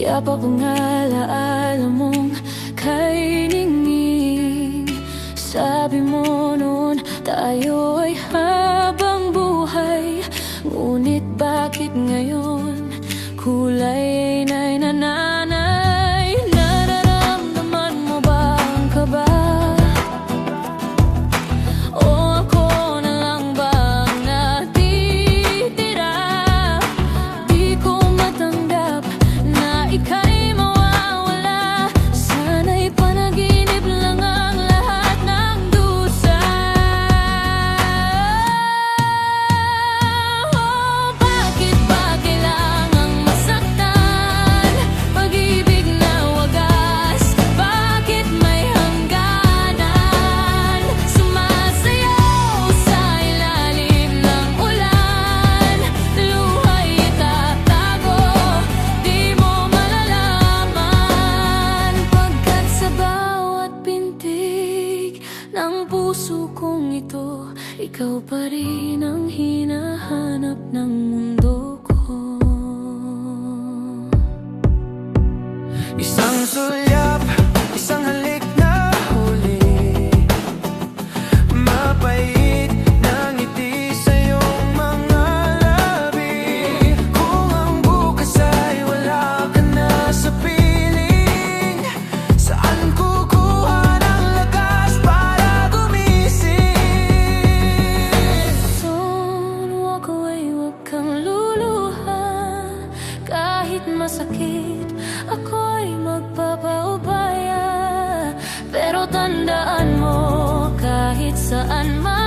Yapak ang alaala mong kay Ningning. Sabi mo noon tayo ay habang buhay, ngunit bakit ngayon kulay ay nananay? Nararamdaman mo ba ang kaba? O ako na lang ba ang natitira? Di ko matanggap na ika'y mawawala. Sana'y panaginip lang ang lahat ng dusa. Oh, bakit ba kailangang masaktan? Pag-ibig na wagas, bakit may hangganan? Sumasayaw sa ilalim ng ulan, luha'y itatago, di mo malalaman. Pagkat sa bawat pintig ng puso kong ito, ikaw pa rin ang hinahanap ng mundo ko. Isang sulyap, isang halik na huli, mapait na ngiti sa iyong mga labi. Kung ang bukas ay wala ka na sa piling, saan kukuha ng lakas para gumising? Don't walk away, huwag kang luluha. Kahit masakit, ako'y magpapaubaya. Pero tandaan mo, kahit saan man